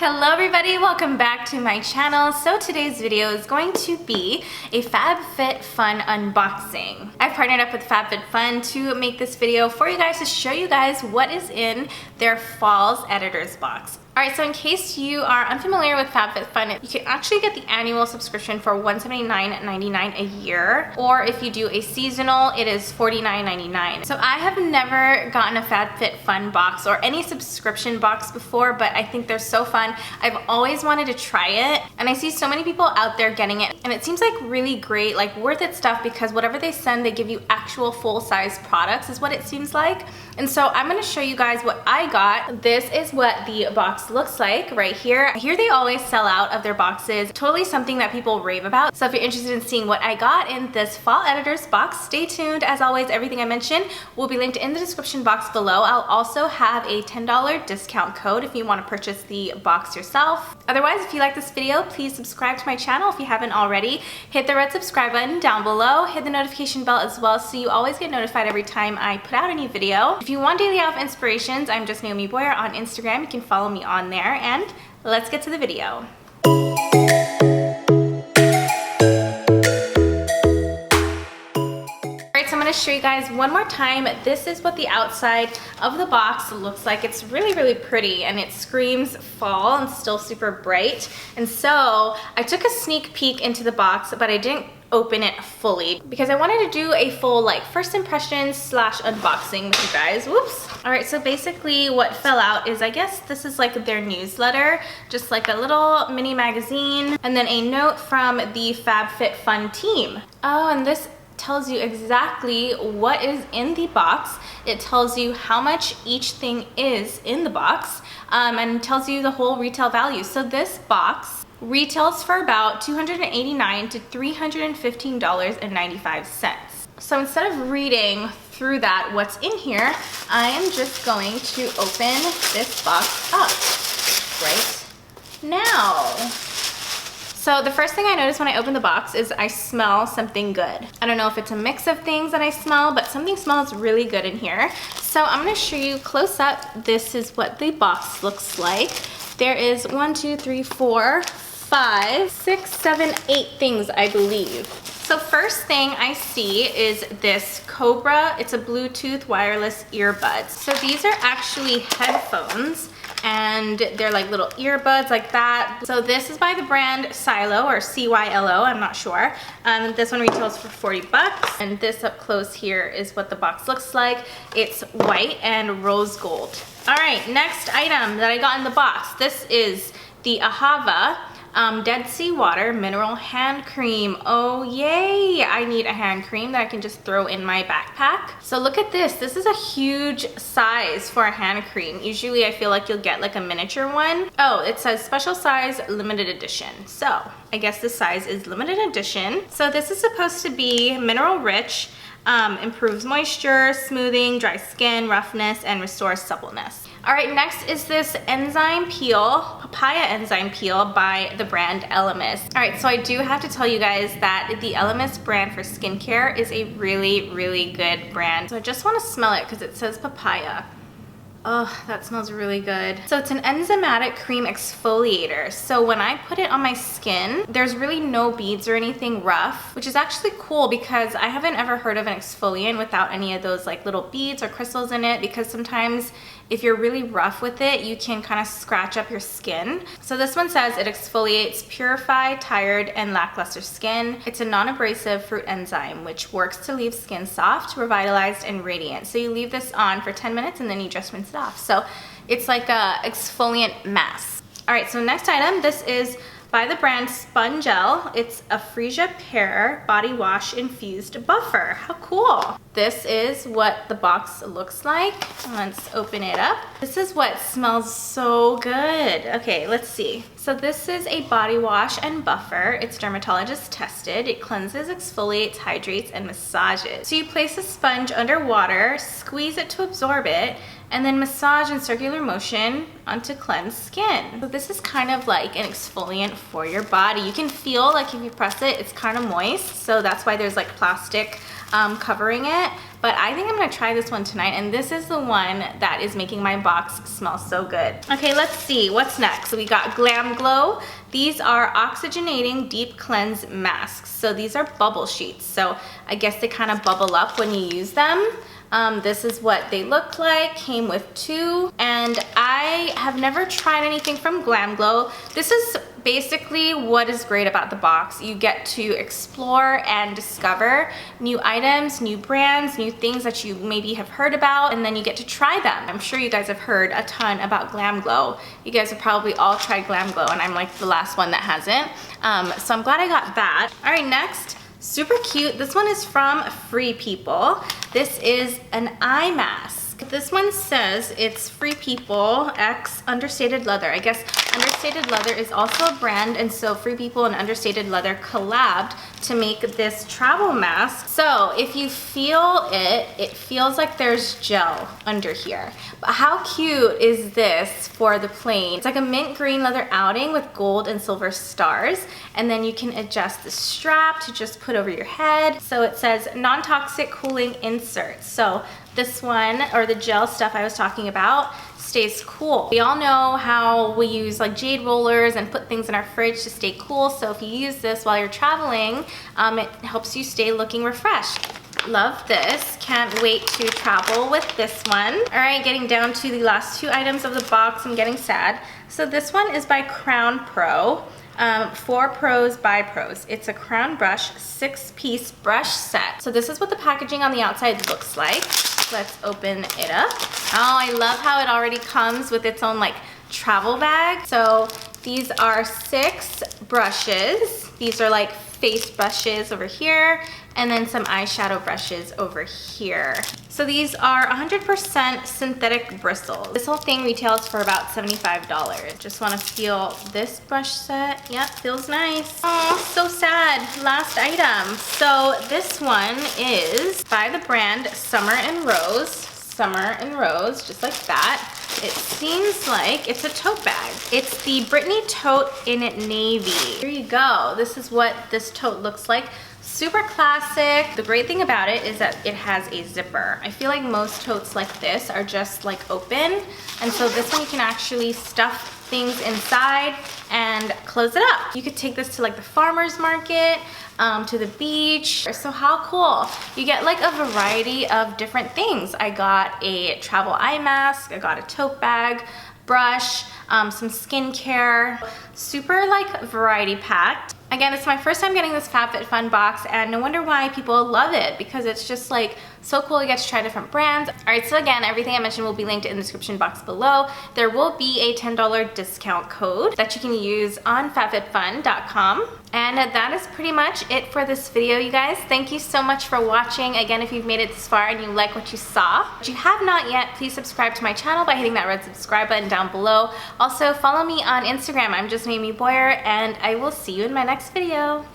Hello everybody, welcome back to my channel. So today's video is going to be a FabFitFun unboxing. I've partnered up with FabFitFun to make this video for you guys to show you guys what is in their Fall's Editor's Box. Alright, so in case you are unfamiliar with FabFitFun, you can actually get the annual subscription for $179.99 a year, or if you do a seasonal, it is $49.99. So I have never gotten a FabFitFun box or any subscription box before, but I think they're so fun. I've always wanted to try it, and I see so many people out there getting it, and it seems like really great, like worth it stuff, because whatever they send, they give you actual full-size products is what it seems like. And so I'm going to show you guys what I got. This is what the box looks like right here. Here they always sell out of their boxes. Totally something that people rave about. So if you're interested in seeing what I got in this Fall Editor's Box, stay tuned. As always, everything I mentioned will be linked in the description box below. I'll also have a $10 discount code if you want to purchase the box yourself. Otherwise, if you like this video, please subscribe to my channel if you haven't already. Hit the red subscribe button down below. Hit the notification bell as well so you always get notified every time I put out a new video. If you want daily elf inspirations, I'm just Naomi Boyer on Instagram. You can follow me on there, and let's get to the video. Alright, so I'm going to show you guys one more time. This is what the outside of the box looks like. It's really, really pretty, and it screams fall and still super bright. And so I took a sneak peek into the box, but I didn't open it fully because I wanted to do a full like first impressions slash unboxing with you guys. Whoops. All right, so basically what fell out is, I guess this is like their newsletter, just like a little mini magazine, and then a note from the FabFitFun team. Oh, and this tells you exactly what is in the box. It tells you how much each thing is in the box, and tells you the whole retail value. So this box retails for about $289 to $315.95. So instead of reading through that what's in here, I am just going to open this box up right now. So the first thing I notice when I open the box is I smell something good. I don't know if it's a mix of things that I smell, but something smells really good in here. So I'm going to show you close up. This is what the box looks like. There is 1, 2, 3, 4, 5, 6, 7, 8 things, I believe. So first thing I see is this Cobra. It's a Bluetooth wireless earbuds. So these are actually headphones, and they're like little earbuds like that. So this is by the brand Silo, or CYLO, I'm not sure. This one retails for 40 bucks. And this up close here is what the box looks like. It's white and rose gold. All right, next item that I got in the box. This is the Ahava Dead Sea Water Mineral Hand Cream. Oh yay! I need a hand cream that I can just throw in my backpack. So look at this. This is a huge size for a hand cream. Usually I feel like you'll get like a miniature one. Oh, it says special size limited edition. So I guess this size is limited edition. So this is supposed to be mineral rich, improves moisture, smoothing, dry skin, roughness, and restores suppleness. All right, next is this enzyme peel, papaya enzyme peel by the brand Elemis. All right, so I do have to tell you guys that the Elemis brand for skincare is a really, really good brand. So I just want to smell it because it says papaya. Oh, that smells really good. So it's an enzymatic cream exfoliator. So when I put it on my skin, there's really no beads or anything rough, which is actually cool because I haven't ever heard of an exfoliant without any of those like little beads or crystals in it, because sometimes if you're really rough with it, you can kind of scratch up your skin. So this one says it exfoliates purified, tired, and lackluster skin. It's a non-abrasive fruit enzyme which works to leave skin soft, revitalized, and radiant. So you leave this on for 10 minutes and then you just rinse it off. So it's like a exfoliant mask. All right, so next item, this is by the brand Spongel. It's a freesia pear body wash infused buffer. How cool. This is what the box looks like. Let's open it up. This is what smells so good. Okay, let's see. So this is a body wash and buffer. It's dermatologist tested. It cleanses, exfoliates, hydrates, and massages. So you place a sponge under water, squeeze it to absorb it, and then massage in circular motion onto cleansed skin. So this is kind of like an exfoliant for your body. You can feel like if you press it, it's kind of moist. So that's why there's like plastic covering it. but I think I'm gonna try this one tonight, and this is the one that is making my box smell so good. Okay, let's see, what's next? So we got Glam Glow. These are oxygenating deep cleanse masks. So these are bubble sheets. So I guess they kind of bubble up when you use them. This is what they look like, came with 2, and I have never tried anything from Glam Glow. This is basically what is great about the box. You get to explore and discover new items, new brands, new things that you maybe have heard about, and then you get to try them. I'm sure you guys have heard a ton about Glam Glow. You guys have probably all tried Glam Glow, and I'm like the last one that hasn't. So I'm glad I got that. All right, next. Super cute. This one is from Free People. This is an eye mask. This one says it's Free People X Understated Leather. I guess Understated Leather is also a brand, and so Free People and Understated Leather collabed to make this travel mask. So if you feel it, it feels like there's gel under here. But how cute is this for the plane? It's like a mint green leather outing with gold and silver stars, and then you can adjust the strap to just put over your head. So it says non-toxic cooling insert. So this one, or the gel stuff I was talking about, stays cool. We all know how we use like jade rollers and put things in our fridge to stay cool. So if you use this while you're traveling, it helps you stay looking refreshed. Love this. Can't wait to travel with this one. All right, getting down to the last 2 items of the box. I'm getting sad. So this one is by Crown Pro. For pros by pros. It's a crown brush 6-piece brush set. So this is what the packaging on the outside looks like. Let's open it up. Oh, I love how it already comes with its own like travel bag. So these are 6 brushes. These are like face brushes over here, and then some eyeshadow brushes over here. So these are 100% synthetic bristles. This whole thing retails for about $75. Just want to feel this brush set. Yep, feels nice. Oh, so sad. Last item. So this one is by the brand Summer and Rose. Summer and Rose, just like that. It seems like it's a tote bag. It's the Brittany tote in navy. Here you go. This is what this tote looks like. Super classic. The great thing about it is that it has a zipper. I feel like most totes like this are just like open, and so this one you can actually stuff things inside and close it up. You could take this to like the farmer's market, to the beach. So how cool. You get like a variety of different things. I got a travel eye mask, I got a tote bag, brush, some skincare, super like variety packed. Again, it's my first time getting this FabFitFun box, and no wonder why people love it, because it's just like so cool. You get to try different brands. All right, so again, everything I mentioned will be linked in the description box below. There will be a $10 discount code that you can use on FabFitFun.com. And that is pretty much it for this video, you guys. Thank you so much for watching. Again, if you've made it this far and you like what you saw, if you have not yet, please subscribe to my channel by hitting that red subscribe button down below. Also, follow me on Instagram. I'm just Naomi Boyer, and I will see you in my next video.